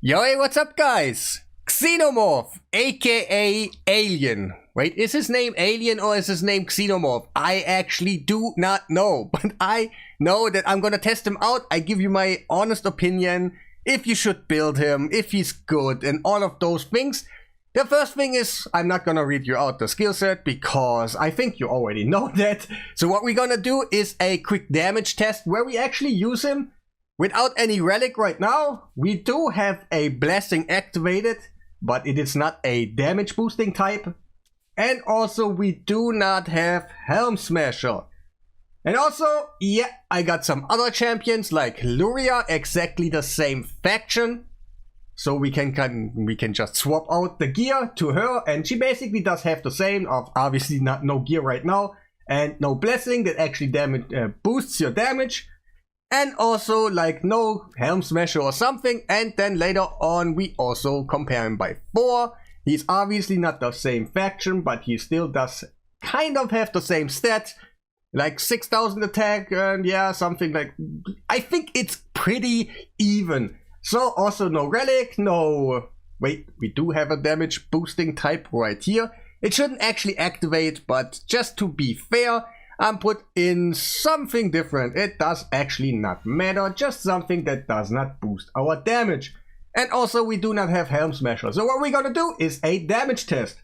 Yo, hey, what's up, guys? Xenomorph, aka Alien. Wait, is his name Alien or is his name Xenomorph? I actually do not know, but I know that I'm gonna test him out. I give you my honest opinion, if you should build him, if he's good, and all of those things. The first thing is, I'm not gonna read you out the skill set because I think you already know that. So what we're gonna do is a quick damage test where we actually use him without any relic right now. We do have a blessing activated, but it is not a damage boosting type. And also we do not have Helm Smasher. And also, yeah, I got some other champions like Luria, exactly the same faction. So we can just swap out the gear to her, and she basically does have the same of obviously no gear right now and no blessing that actually boosts your damage. And also like no Helm Smasher or something. And then later on we also compare him by Thor. He's obviously not the same faction, but he still does kind of have the same stats. Like 6,000 attack and yeah, something like... I think it's pretty even. So also no relic, no... Wait, we do have a damage boosting type right here. It shouldn't actually activate, but just to be fair, I'm put in something different. It does actually not matter, just something that does not boost our damage. And also we do not have Helm Smasher. So what we're gonna do is a damage test.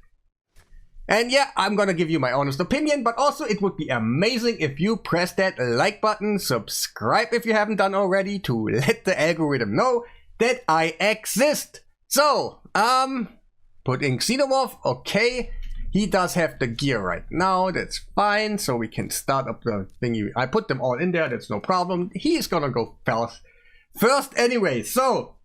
And yeah, I'm gonna give you my honest opinion, but also it would be amazing if you press that like button, subscribe if you haven't done already, to let the algorithm know that I exist. So, putting Xenomorph, okay. He does have the gear right now, that's fine, so we can start up the thingy. I put them all in there, that's no problem. He's gonna go first anyway, so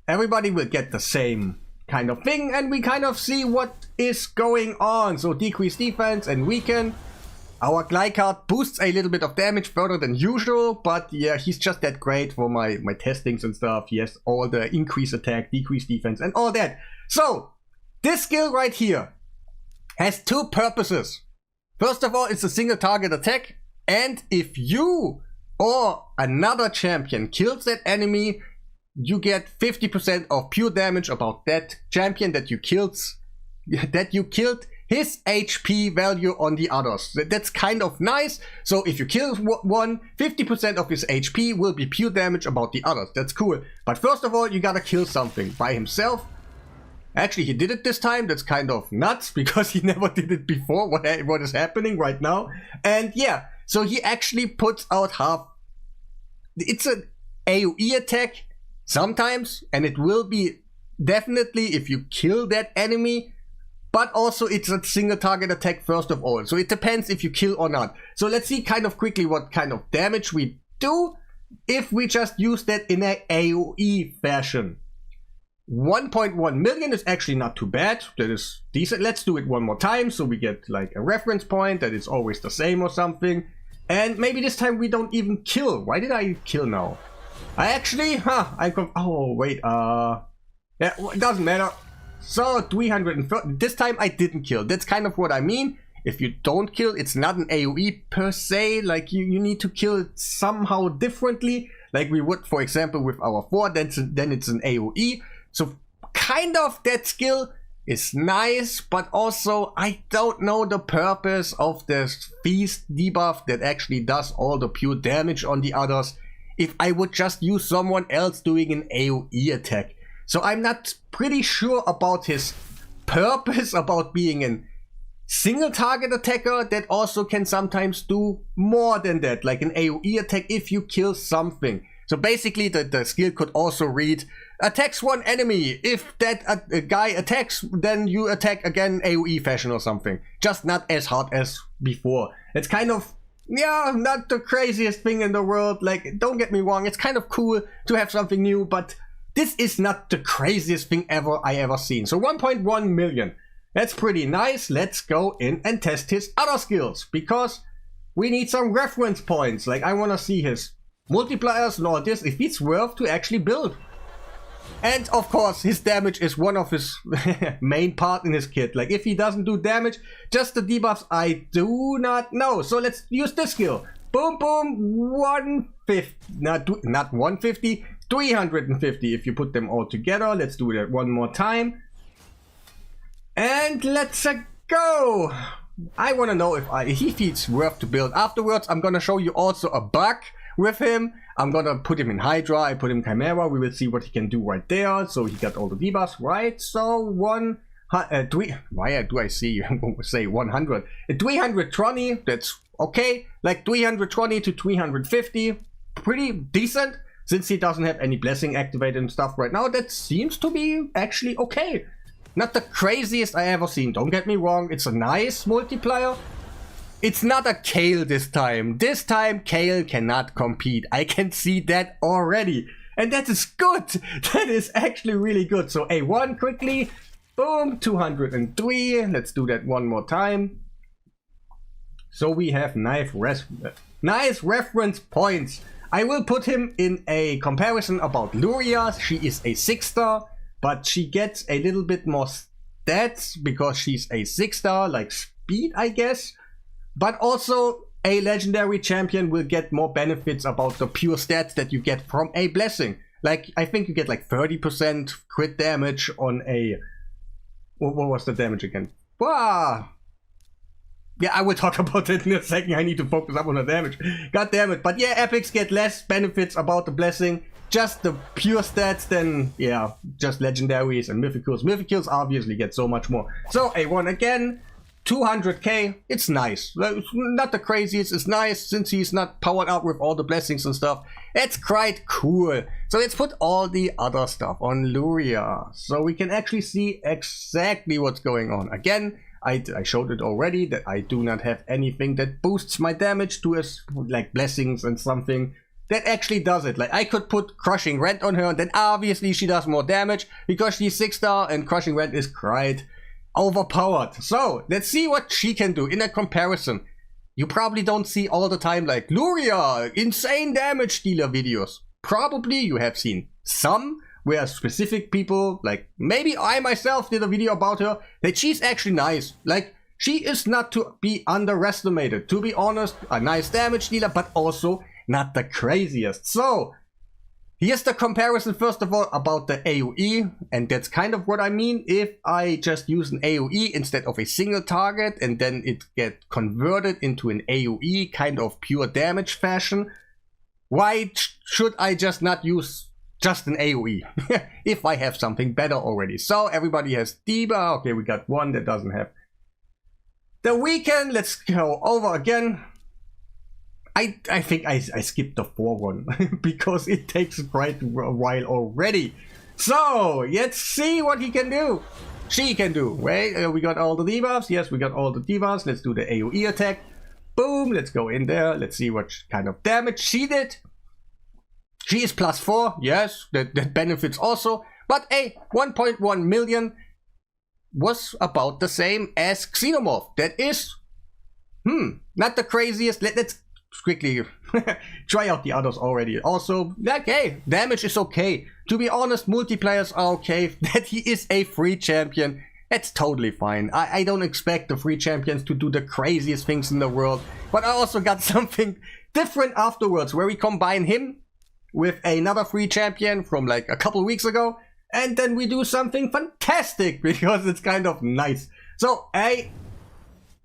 everybody will get the same kind of thing, and we kind of see what is going on. So decrease defense and weaken. Our Glycard boosts a little bit of damage further than usual, but yeah, he's just that great for my testings and stuff. He has all the increase attack, decrease defense, and all that. So this skill right here has two purposes. First of all, it's a single target attack, and if you or another champion kills that enemy, you get 50% of pure damage about that champion that you killed, his HP value on the others. That's kind of nice. So if you kill one, 50% of his HP will be pure damage about the others. That's cool. But first of all, you gotta kill something by himself. Actually, he did it this time. That's kind of nuts because he never did it before. What is happening right now? And yeah, so he actually puts out half. It's an AoE attack sometimes, and it will be definitely if you kill that enemy, but also it's a single target attack first of all. So it depends if you kill or not. So let's see kind of quickly what kind of damage we do if we just use that in an AoE fashion. 1.1 million is actually not too bad. That is decent. Let's do it one more time so we get like a reference point that is always the same or something. And maybe this time we don't even kill. Why did I kill now? I actually, oh wait, yeah, it doesn't matter. So 330, this time I didn't kill. That's kind of what I mean. If you don't kill, it's not an AoE per se, like you need to kill it somehow differently, like we would, for example, with our Thor, then it's an AoE. So kind of that skill is nice, but also I don't know the purpose of this feast debuff that actually does all the pure damage on the others if I would just use someone else doing an AoE attack. So I'm not pretty sure about his purpose about being a single target attacker that also can sometimes do more than that, like an AoE attack if you kill something. So basically the skill could also read, attacks one enemy. If that guy attacks, then you attack again AoE fashion or something. Just not as hard as before. It's kind of, yeah, not the craziest thing in the world. Like, don't get me wrong, it's kind of cool to have something new, but this is not the craziest thing I ever seen. So 1.1 million. That's pretty nice. Let's go in and test his other skills, because we need some reference points. Like, I want to see his multipliers and all this, if it's worth to actually build. And of course, his damage is one of his main part in his kit. Like, if he doesn't do damage, just the debuffs, I do not know. So let's use this skill. Boom, boom, 150, not 150, 350 if you put them all together. Let's do that one more time. And let's go. I want to know if he feels worth to build. Afterwards, I'm going to show you also a bug with him. I'm going to put him in Hydra. I put him in Chimera. We will see what he can do right there. So he got all the debuffs, right? So why do I see say 100? 320, that's okay. Like 320 to 350, pretty decent. Since he doesn't have any blessing activated and stuff right now, that seems to be actually okay. Not the craziest I ever seen, don't get me wrong, it's a nice multiplier. It's not a Kale this time. This time Kale cannot compete. I can see that already. And that is good. That is actually really good. So A1 quickly. Boom, 203. Let's do that one more time. So we have nice reference points. I will put him in a comparison about Luria. She is a 6-star. But she gets a little bit more stats because she's a 6-star, like speed, I guess. But also, a legendary champion will get more benefits about the pure stats that you get from a blessing. Like, I think you get like 30% crit damage on a... What was the damage again? Wow! Yeah, I will talk about it in a second. I need to focus up on the damage. God damn it. But yeah, epics get less benefits about the blessing. Just the pure stats, then yeah, just legendaries and mythicals. Mythicals obviously get so much more. So A1 again, 200k, it's nice. Not the craziest, it's nice since he's not powered up with all the blessings and stuff. It's quite cool. So let's put all the other stuff on Luria. So we can actually see exactly what's going on. Again, I showed it already that I do not have anything that boosts my damage to us, like blessings and something. That actually does it. Like, I could put Crushing Rent on her, and then obviously she does more damage because she's 6-star and Crushing Rent is quite overpowered. So let's see what she can do in a comparison. You probably don't see all the time like Luria, insane damage dealer videos. Probably you have seen some where specific people, like maybe I myself did a video about her, that she's actually nice. Like, she is not to be underestimated. To be honest, a nice damage dealer, but also not the craziest. So here's the comparison first of all about the AoE, and that's kind of what I mean. If I just use an AoE instead of a single target and then it get converted into an AoE kind of pure damage fashion, why should I just not use just an AoE if I have something better already? So everybody has debuff. Okay, we got one that doesn't have the weekend. Let's go over again. I think I skipped the 4 one because it takes quite a while already. So let's see what he can do. She can do. Wait, we got all the debuffs. Yes, we got all the debuffs. Let's do the AoE attack. Boom. Let's go in there. Let's see what kind of damage she did. She is +4. Yes, that benefits also. But a 1.1 million was about the same as Xenomorph. That is, not the craziest. Let's quickly try out the others already. Also, like, hey, damage is okay. To be honest, multipliers are okay. That he is a free champion, that's totally fine. I don't expect the free champions to do the craziest things in the world. But I also got something different afterwards, where we combine him with another free champion from like a couple weeks ago. And then we do something fantastic, because it's kind of nice. So, a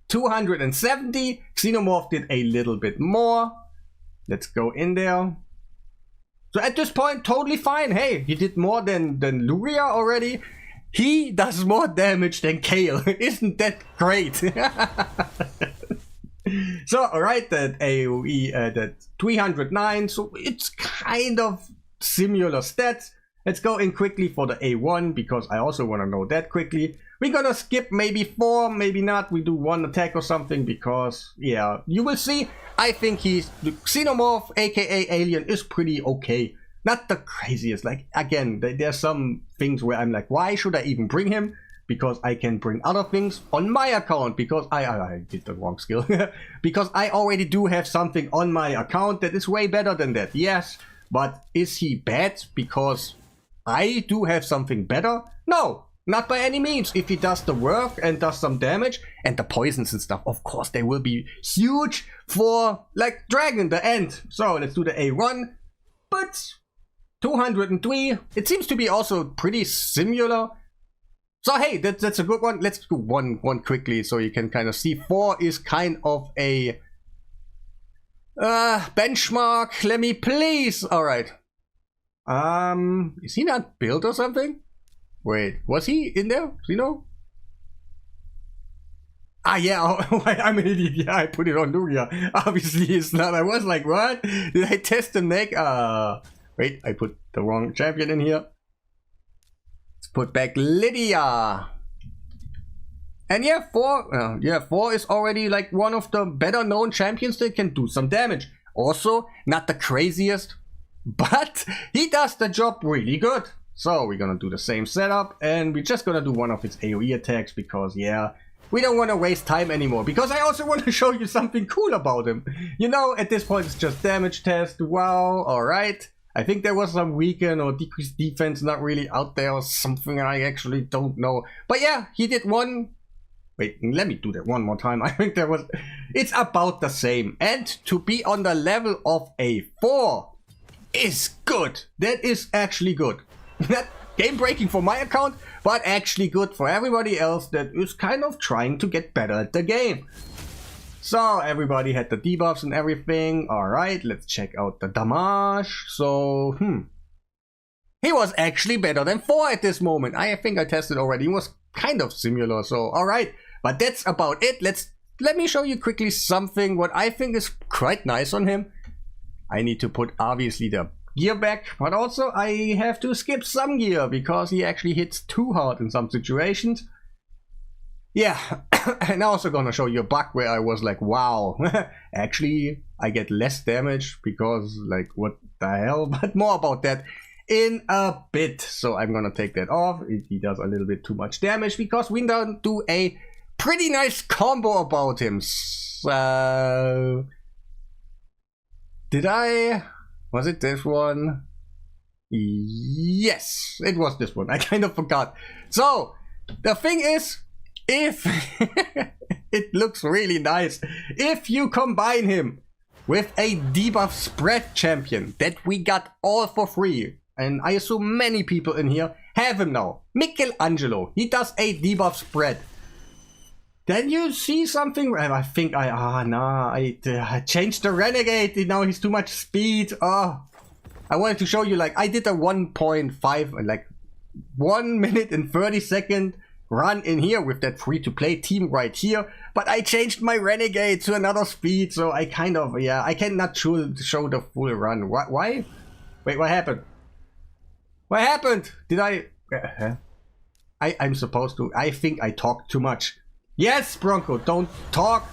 270. Xenomorph did a little bit more. Let's go in there. So at this point, totally fine. Hey, he did more than Luria already. He does more damage than Kale. Isn't that great? So, alright, that AoE, that 309. So it's kind of similar stats. Let's go in quickly for the A1, because I also want to know that quickly. We're gonna skip maybe 4, maybe not. We do 1 attack or something, because, yeah, you will see. I think the Xenomorph, aka Alien, is pretty okay. Not the craziest. Like, again, there's some things where I'm like, why should I even bring him? Because I can bring other things on my account, because I did the wrong skill. Because I already do have something on my account that is way better than that. Yes, but is he bad because I do have something better? No, not by any means. If he does the work and does some damage, and the poisons and stuff, of course they will be huge for, like, Dragon, the end. So let's do the A1. But 203. It seems to be also pretty similar. So hey, that's a good one. Let's do one quickly so you can kind of see. 4 is kind of a benchmark. Let me please. All right. Is he not built or something? Wait, was he in there? You know? Ah, yeah, I'm an idiot. Yeah, I put it on Luria. Obviously, it's not. I was like, what? Did I test the neck? Wait, I put the wrong champion in here. Let's put back Lydia. And yeah, 4 is already like one of the better known champions that can do some damage. Also, not the craziest, but he does the job really good. So we're gonna do the same setup, and we're just gonna do one of his AoE attacks because, yeah, we don't want to waste time anymore, because I also want to show you something cool about him. You know, at this point it's just damage test. Wow, alright. I think there was some weaken or decreased defense not really out there or something, I actually don't know. But yeah, he did one. Wait, let me do that one more time. I think there was... It's about the same. And to be on the level of a 4 is good. That is actually good. Not game breaking for my account, but actually good for everybody else that is kind of trying to get better at the game. So everybody had the debuffs and everything. Alright, let's check out the damage. So, he was actually better than 4 at this moment. I think I tested already. He was kind of similar. So, alright. But that's about it. Let me show you quickly something what I think is quite nice on him. I need to put obviously the gear back, but also I have to skip some gear because he actually hits too hard in some situations. Yeah, and I'm also gonna show you a bug where I was like, wow, actually I get less damage because, like, what the hell? But more about that in a bit. So I'm gonna take that off. He does a little bit too much damage because we don't do a pretty nice combo about him. So was it this one? Yes, it was this one. I kind of forgot. So the thing is, if it looks really nice, if you combine him with a debuff spread champion that we got all for free, and I assume many people in here have him now, Michelangelo, he does a debuff spread. Then you see something. I think I changed the renegade. Now he's too much speed. Oh, I wanted to show you, like, I did a 1.5, like 1 minute and 30-second run in here with that free-to-play team right here, but I changed my renegade to another speed, so I kind of, yeah, I cannot show the full run. Why? Wait, what happened? What happened? Did I'm supposed to, I think I talked too much. Yes, Bronko, don't talk.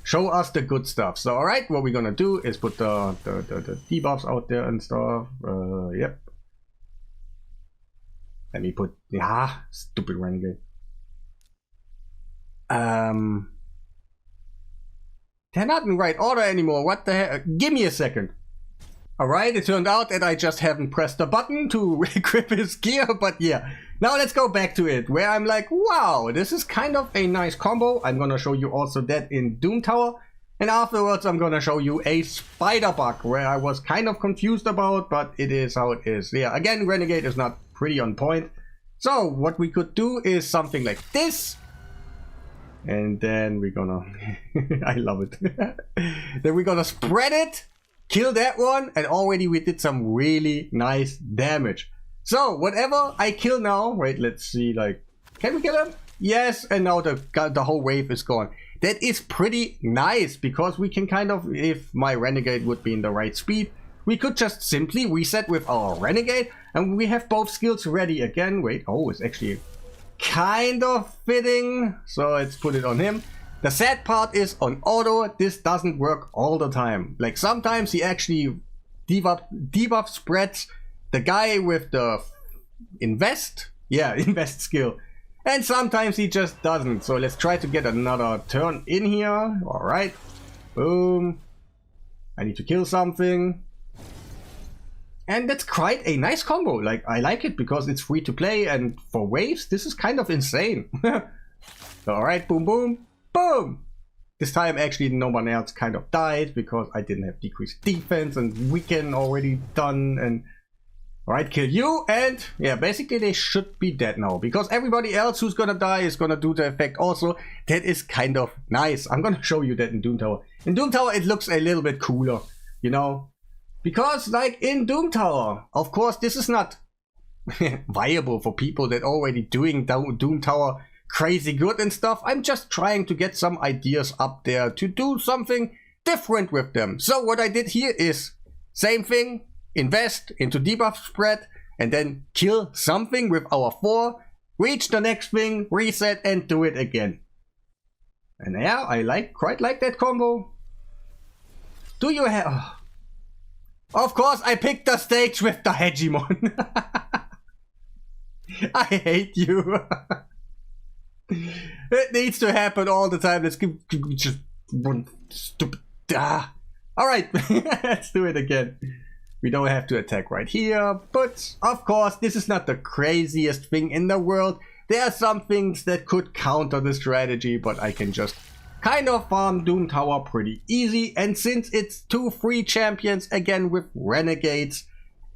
Show us the good stuff. So, alright, what we're gonna do is put the debuffs out there and stuff. Yep. Let me put, stupid renegade. They're not in right order anymore. What the heck? Give me a second. Alright, it turned out that I just haven't pressed the button to equip his gear, but yeah. Now let's go back to it, where I'm like, wow, this is kind of a nice combo. I'm gonna show you also that in Doom Tower. And afterwards I'm gonna show you a spider bug, where I was kind of confused about, but it is how it is. Yeah, again, Renegade is not pretty on point. So what we could do is something like this. And then we're gonna, I love it. Then we're gonna spread it, kill that one, and already we did some really nice damage. So whatever I kill now, wait, let's see, like, can we kill him? Yes, and now the whole wave is gone. That is pretty nice, because we can kind of, if my renegade would be in the right speed, we could just simply reset with our renegade, and we have both skills ready again. Wait, oh, it's actually kind of fitting, so let's put it on him. The sad part is, on auto, this doesn't work all the time. Like, sometimes he actually debuff spreads the guy with the invest skill, and sometimes he just doesn't. So let's try to get another turn in here. All right, boom. I need to kill something, and that's quite a nice combo. Like, I like it because it's free to play, and for waves this is kind of insane. All right, boom boom boom. This time actually no one else kind of died because I didn't have decreased defense and weaken already done. And Alright, kill you, and yeah, basically they should be dead now, because everybody else who's gonna die is gonna do the effect also. That is kind of nice. I'm gonna show you that in Doom Tower. In Doom Tower it looks a little bit cooler, you know? Because like in Doom Tower, of course this is not viable for people that already doing Doom Tower crazy good and stuff. I'm just trying to get some ideas up there to do something different with them. So what I did here is same thing. Invest into debuff spread and then kill something with our 4, reach the next thing, reset and do it again. And yeah, I quite like that combo. Do you have... Of course I picked the stage with the Hegemon. I hate you. It needs to happen all the time. Let's just one stupid... Alright, let's do it again. We don't have to attack right here, but of course this is not the craziest thing in the world. There are some things that could counter the strategy, but I can just kind of farm Doom Tower pretty easy. And since it's 2 free champions again with renegades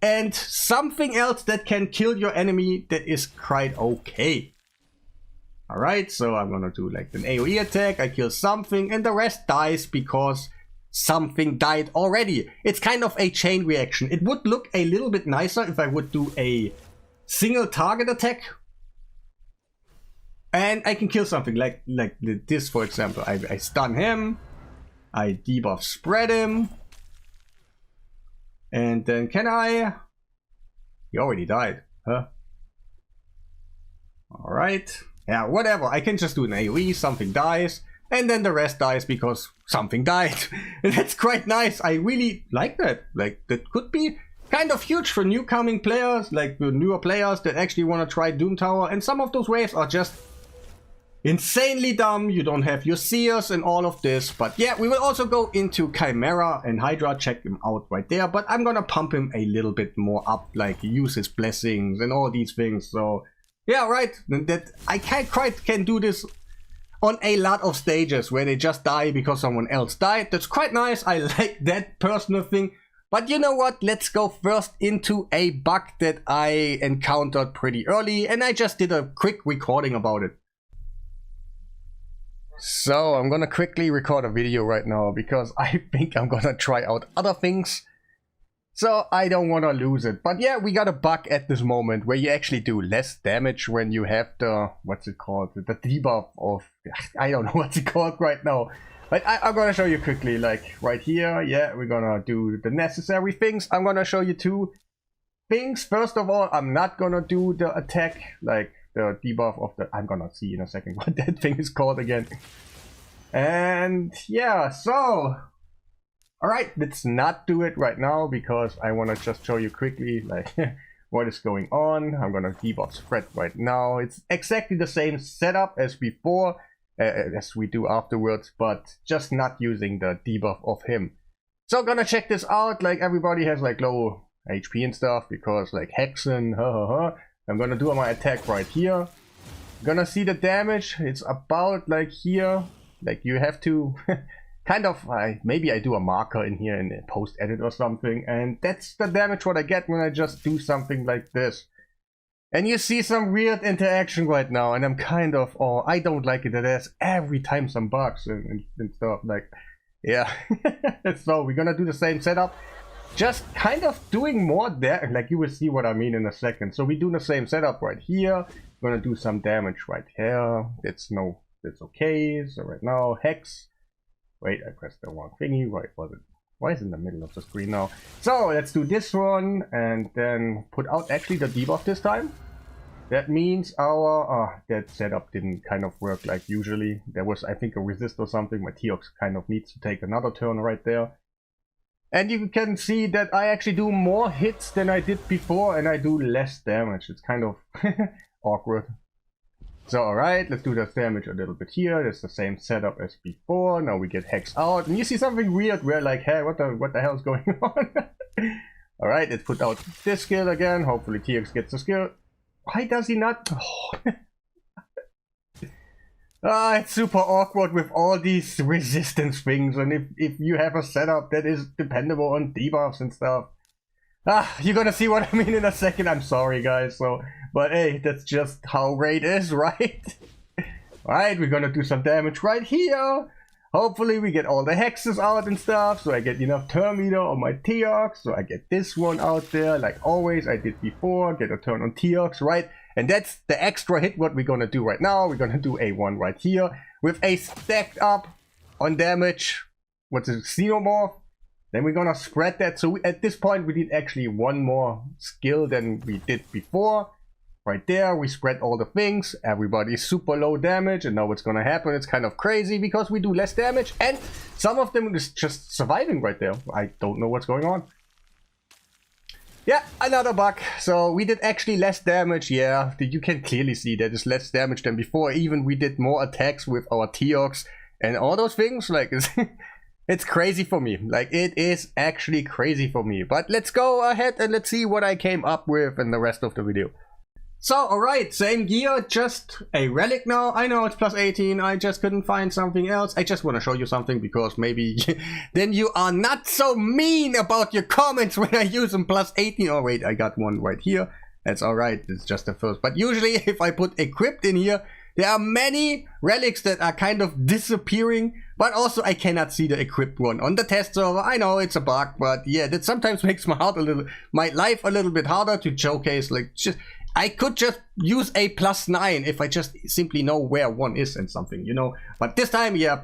and something else that can kill your enemy, that is quite okay. Alright, so I'm gonna do like an AoE attack, I kill something and the rest dies because something died already. It's kind of a chain reaction. It would look a little bit nicer if I would do a single target attack. And I can kill something like this, for example. I stun him. I debuff spread him. And then can I... He already died. Huh? Alright. Yeah, whatever. I can just do an AoE. Something dies. And then the rest dies because something died. And that's quite nice. I really like that. Like, that could be kind of huge for new coming players, like the newer players that actually want to try Doom Tower. And some of those waves are just insanely dumb. You don't have your seers and all of this. But yeah, we will also go into Chimera and Hydra, check him out right there. But I'm gonna pump him a little bit more up, like use his blessings and all these things. So yeah, right. That I can do this on a lot of stages where they just die because someone else died. That's quite nice. I like that personal thing. But you know what? Let's go first into a bug that I encountered pretty early. And I just did a quick recording about it. So I'm gonna quickly record a video right now because I think I'm gonna try out other things. So I don't want to lose it. But yeah, we got a bug at this moment where you actually do less damage when you have the, what's it called? The debuff of, I don't know what's it called right now. But I'm going to show you quickly, like right here. Yeah, we're going to do the necessary things. I'm going to show you 2 things. First of all, I'm not going to do the attack, like the debuff of the, I'm going to see in a second what that thing is called again. And yeah, so... Alright, let's not do it right now because I want to just show you quickly like what is going on. I'm going to debuff spread right now. It's exactly the same setup as before, as we do afterwards, but just not using the debuff of him. So I'm going to check this out. Like everybody has like low HP and stuff because like Hexen, I'm going to do my attack right here. I'm going to see the damage. It's about like here. Like you have to... kind of, maybe I do a marker in here in the post edit or something, and that's the damage what I get when I just do something like this. And you see some weird interaction right now, and I'm kind of, oh, I don't like it. There's every time some bugs and stuff, like, yeah. So we're gonna do the same setup, just kind of doing more there, like you will see what I mean in a second. So we do the same setup right here. We're gonna do some damage right here. That's okay. So right now, Hex. Wait, I pressed the wrong thingy. Why was it? Why is it in the middle of the screen now? So let's do this one and then put out actually the debuff this time. That means our that setup didn't kind of work like usually. There was, I think, a resist or something. My Teox kind of needs to take another turn right there. And you can see that I actually do more hits than I did before, and I do less damage. It's kind of awkward. So alright, let's do the damage a little bit here. It's the same setup as before. Now we get Hex out, and you see something weird where like, hey, what the hell is going on? Alright, let's put out this skill again. Hopefully TX gets the skill. Why does he not? It's super awkward with all these resistance things, and if you have a setup that is dependable on debuffs and stuff. You're gonna see what I mean in a second. I'm sorry, guys. But hey, that's just how raid is, right? Right, we're gonna do some damage right here. Hopefully we get all the hexes out and stuff, so I get enough turn meter on my Teox, so I get this one out there, like always I did before, get a turn on Teox, right? And that's the extra hit what we're gonna do right now. We're gonna do a one right here, with a stacked up on damage, what's it, Xenomorph. Then we're gonna spread that, so at this point we did actually one more skill than we did before. Right there, we spread all the things, everybody's super low damage, and now what's gonna happen, it's kind of crazy because we do less damage, and some of them is just surviving right there. I don't know what's going on. Yeah, another bug. So we did actually less damage, yeah, you can clearly see that it's less damage than before. Even we did more attacks with our Teox and all those things, like, it's crazy for me. Like, it is actually crazy for me. But let's go ahead and let's see what I came up with in the rest of the video. So, alright, same gear, just a relic now. I know it's plus 18, I just couldn't find something else. I just want to show you something because maybe then you are not so mean about your comments when I use them plus 18. Oh wait, I got one right here. That's alright, it's just the first. But usually if I put equipped in here, there are many relics that are kind of disappearing, but also I cannot see the equipped one on the test server. I know it's a bug, but yeah, that sometimes makes my life a little bit harder to showcase. Like, just I could just use a +9 if I just simply know where one is and something, you know. But this time, yeah,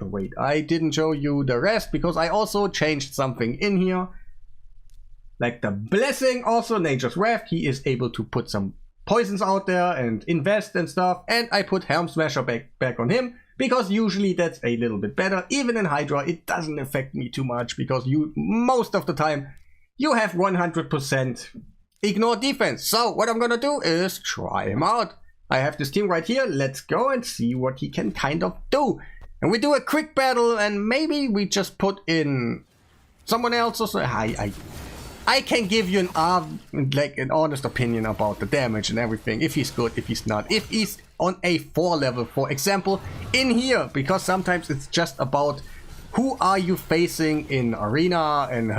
wait, I didn't show you the rest because I also changed something in here. Like the blessing, also Nature's Wrath, he is able to put some poisons out there and invest and stuff. And I put Helm Smasher back on him because usually that's a little bit better. Even in Hydra, it doesn't affect me too much because most of the time you have 100% ignore defense. So what I'm gonna do is try him out. I have this team right here. Let's go and see what he can kind of do. And we do a quick battle, and maybe we just put in someone else or so. I can give you an honest opinion about the damage and everything. If he's good, if he's not. If he's on a 4 level, for example, in here, because sometimes it's just about who are you facing in arena and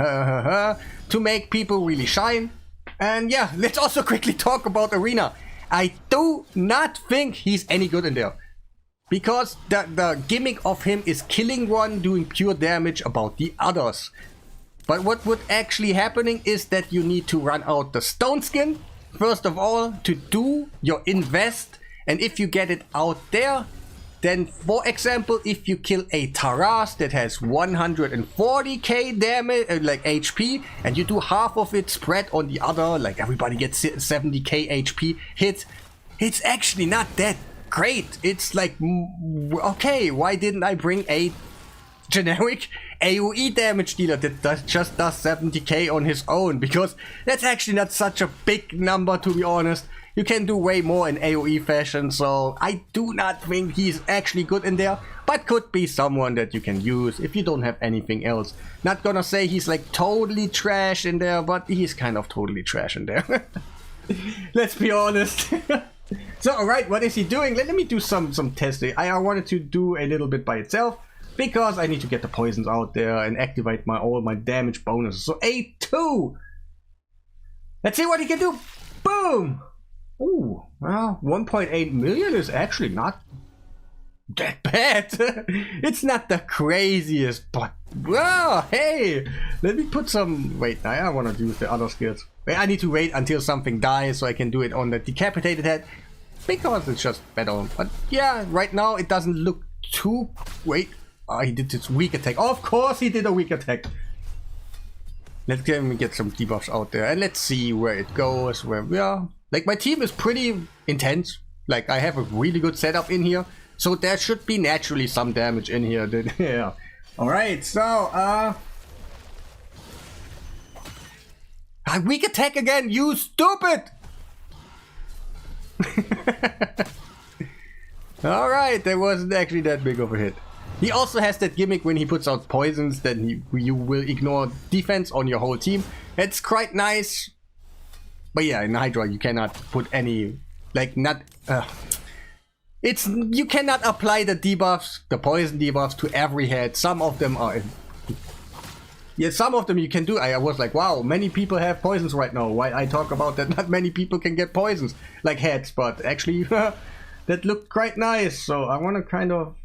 to make people really shine. And yeah, let's also quickly talk about arena. I do not think he's any good in there. Because the gimmick of him is killing one, doing pure damage about the others. But what would actually happening is that you need to run out the stone skin, first of all, to do your invest. And if you get it out there, then for example, if you kill a Taras that has 140k damage, like HP, and you do half of it spread on the other, like everybody gets 70k HP hit, it's actually not that great. It's like, okay, why didn't I bring a generic AoE damage dealer that just does 70k on his own? Because that's actually not such a big number, to be honest. You can do way more in AoE fashion, so I do not think he's actually good in there, but could be someone that you can use if you don't have anything else. Not gonna say he's like totally trash in there, but he's kind of totally trash in there. Let's be honest. So, alright, what is he doing? Let me do some testing. I wanted to do a little bit by itself, because I need to get the poisons out there and activate all my damage bonuses. So, A2! Let's see what he can do. Boom! Ooh, well, 1.8 million is actually not that bad. It's not the craziest, but well, hey, let me put some. Wait, I want to use the other skills. I need to wait until something dies so I can do it on the decapitated head because it's just better. But yeah, right now it doesn't look too. Wait, he did this weak attack. Of course, he did a weak attack. Let's get some debuffs out there and let's see where it goes. Where we are. Like, my team is pretty intense. Like, I have a really good setup in here. So there should be naturally some damage in here. Yeah. Alright, so, weak attack again, you stupid! Alright, that wasn't actually that big of a hit. He also has that gimmick when he puts out poisons that you will ignore defense on your whole team. It's quite nice. But yeah, in Hydra you cannot put any, like, you cannot apply the debuffs, the poison debuffs to every head. Some of them are Yeah, some of them you can do. I was like, wow, many people have poisons right now. Why I talk about that not many people can get poisons, like heads, but actually that looked quite nice. So I want to kind of...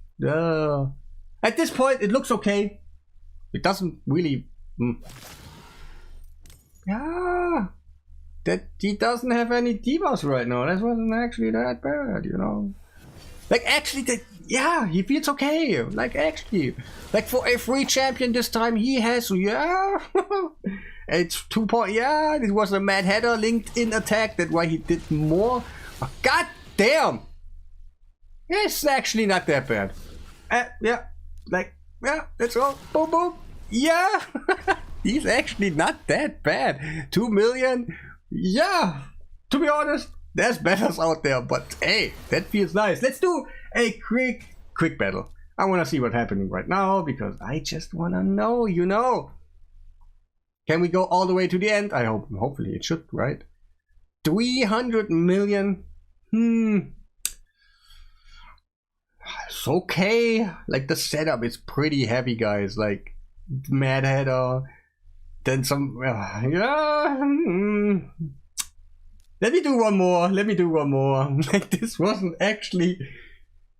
at this point, it looks okay. It doesn't really... Yeah, that he doesn't have any debuffs right now. That wasn't actually that bad, you know. Like, actually, yeah, he feels okay. Like, actually, like for a free champion this time, he has, yeah. It's 2 point, yeah, it was a Mad Hatter linked in attack. That's why he did more. Oh, God damn. It's actually not that bad. Yeah, like, yeah, that's all. Boom, boom. Yeah, he's actually not that bad. 2 million. Yeah, to be honest, there's battles out there, but hey, that feels nice. Let's do a quick battle. I want to see what's happening right now because I just want to know, you know. Can we go all the way to the end? I hope, hopefully it should, right? 300 million. It's okay. Like, the setup is pretty heavy, guys. Like, Mad Hatter, then some, yeah. Let me do one more. Like, this wasn't actually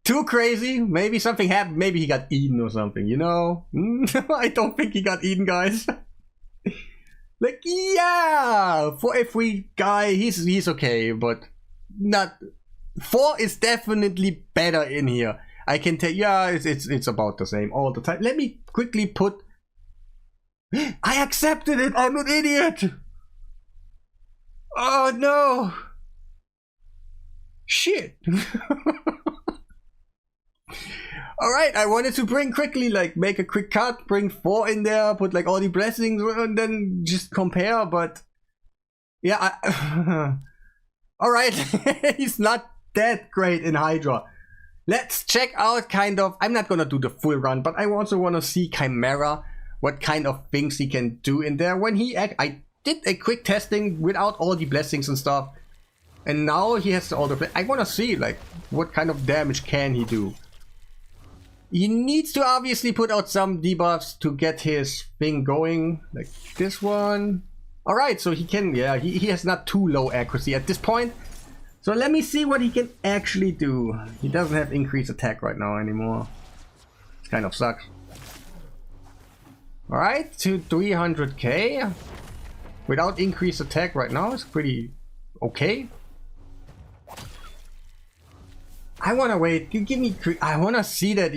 too crazy. Maybe something happened. Maybe he got eaten or something, you know? I don't think he got eaten, guys. Like, yeah, for a free guy, he's okay, but not... Thor is definitely better in here. I can tell, yeah, it's about the same all the time. Let me quickly put... I accepted it, I'm an idiot! Oh no! Shit! Alright, I wanted to bring quickly, like, make a quick cut, bring 4 in there, put like all the blessings, and then just compare, but... Yeah, alright, he's not that great in Hydra. Let's check out kind of... I'm not gonna do the full run, but I also want to see Chimera, what kind of things he can do in there. When he... I did a quick testing without all the blessings and stuff, and now he has all the... I want to see, like, what kind of damage can he do. He needs to obviously put out some debuffs to get his thing going, like this one. Alright, so he can, yeah, he has not too low accuracy at this point. So let me see what he can actually do. He doesn't have increased attack right now anymore. It kind of sucks. Alright, to 300k. Without increased attack right now is pretty okay. I wanna wait. Give me. I wanna see that.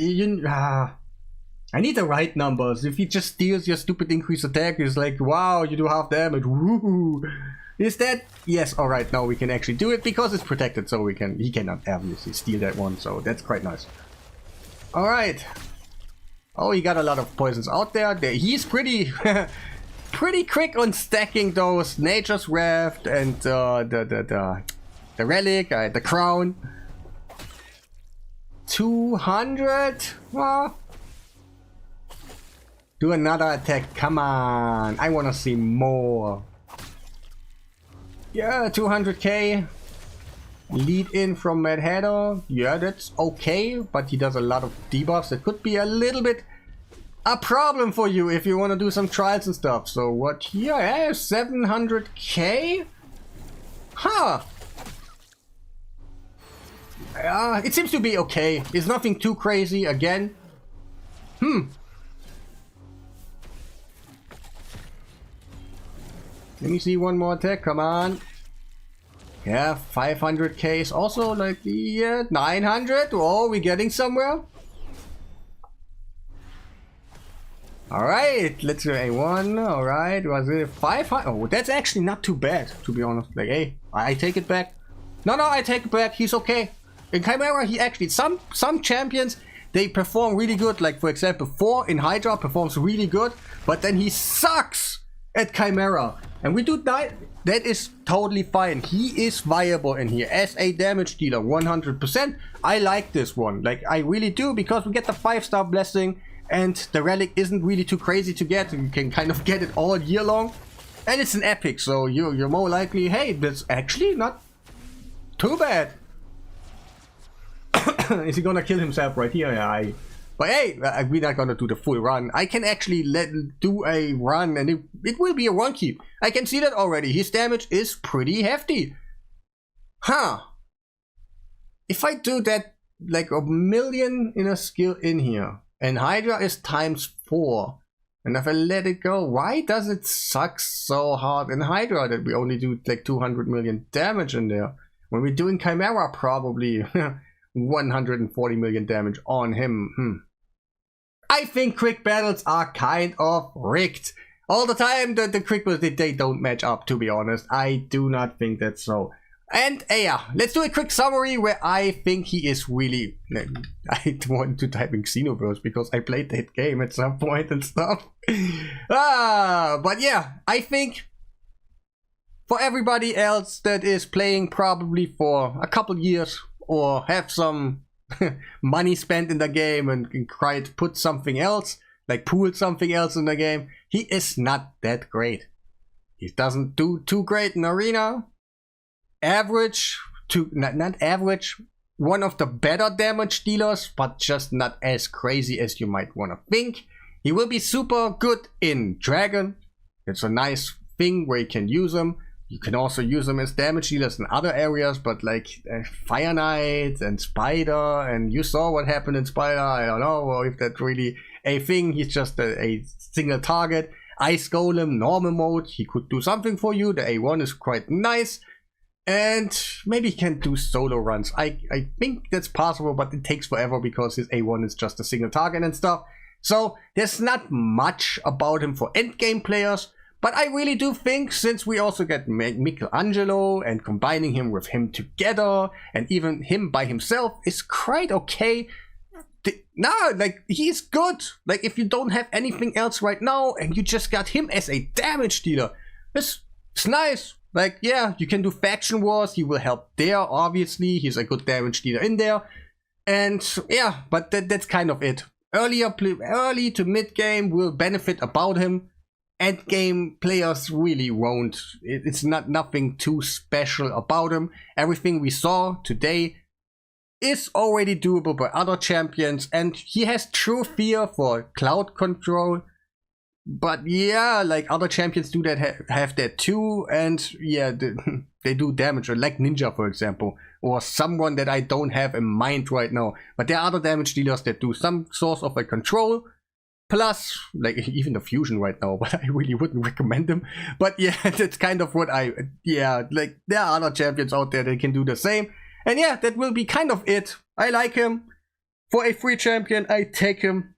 I need the right numbers. If he just steals your stupid increased attack, it's like, wow, you do half damage. Woohoo! Is that? Yes. All right. Now we can actually do it because it's protected, so we can. He cannot obviously steal that one, so that's quite nice. All right. Oh, he got a lot of poisons out there. He's pretty, pretty quick on stacking those Nature's Wrath and the relic, the crown. 200? Do another attack, come on. I want to see more. Yeah, 200k. Lead in from Mad Hatter. Yeah, that's okay, but he does a lot of debuffs. It could be a little bit a problem for you if you want to do some trials and stuff. So what here? I have 700k? Huh. It seems to be okay. It's nothing too crazy again. Let me see one more attack. Come on. Yeah, 500k is also like, yeah, 900. Oh, we're getting somewhere. Alright, let's do a 1. Alright, was it 500? Oh, that's actually not too bad, to be honest. Like, hey, I take it back. No, I take it back. He's okay. In Chimera, he actually, some champions, they perform really good. Like, for example, Thor in Hydra performs really good, but then he sucks at Chimera. And we do that. That is totally fine. He is viable in here as a damage dealer, 100%. I like this one. Like, I really do, because we get the 5-star blessing, and the relic isn't really too crazy to get. You can kind of get it all year long. And it's an epic, so you're more likely, hey, that's actually not too bad. Is he gonna kill himself right here? Yeah, But hey, we're not gonna do the full run. I can actually do a run, and it will be a one keep. I can see that already. His damage is pretty hefty. Huh. If I do that, like 1 million in a skill in here, and Hydra is ×4, and if I let it go, why does it suck so hard in Hydra that we only do like 200 million damage in there? When we're doing Chimera, probably 140 million damage on him. I think quick battles are kind of rigged. All the time, the quick battles, they don't match up, to be honest. I do not think that's so. And yeah, let's do a quick summary where I think he is really... I want to type in Xenomorph because I played that game at some point and stuff. But yeah, I think for everybody else that is playing probably for a couple years or have some money spent in the game and can try to put something else, like pool something else in the game, he is not that great. He doesn't do too great in arena. Average to not average, one of the better damage dealers, but just not as crazy as you might want to think. He will be super good in Dragon. It's a nice thing where you can use him. You can also use them as damage dealers in other areas, but like Fire Knight and Spider, and you saw what happened in Spider. I don't know if that's really a thing. He's just a single target. Ice Golem, normal mode, he could do something for you. The A1 is quite nice. And maybe he can do solo runs. I think that's possible, but it takes forever because his A1 is just a single target and stuff. So there's not much about him for endgame players. But I really do think, since we also get Michelangelo and combining him with him together, and even him by himself is quite okay. No, like, he's good. Like, if you don't have anything else right now and you just got him as a damage dealer, it's nice. Like, yeah, you can do faction wars. He will help there, obviously. He's a good damage dealer in there. And yeah, but that's kind of it. Early to mid game will benefit about him. End game players really won't. It's nothing too special about him. Everything we saw today is already doable by other champions, and he has true fear for cloud control. But yeah, like other champions do that, have that too, and yeah, they do damage, like Ninja, for example, or someone that I don't have in mind right now. But there are other damage dealers that do some source of a control, plus like even the fusion right now, but I really wouldn't recommend them. But yeah, that's kind of what like there are other champions out there that can do the same. And yeah, that will be kind of it. I like him. For a free champion, I take him.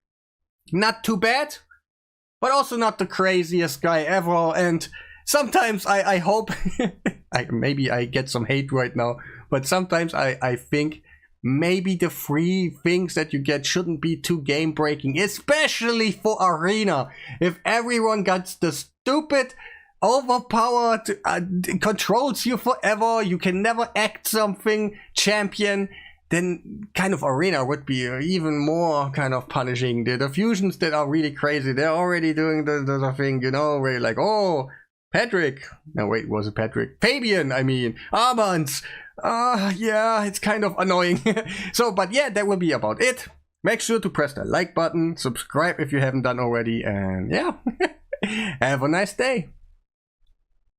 Not too bad, but also not the craziest guy ever. And sometimes I hope, maybe I get some hate right now, but sometimes I think maybe the free things that you get shouldn't be too game breaking, especially for arena. If everyone got the stupid overpowered controls you forever, you can never act something champion, then kind of arena would be even more kind of punishing. The fusions that are really crazy, they're already doing the thing, you know, where you're like, oh, Patrick. No, wait, was it Patrick? Fabian, I mean. Armands. Yeah, it's kind of annoying. So, but yeah, that will be about it. Make sure to press the like button, subscribe if you haven't done already, and yeah, have a nice day.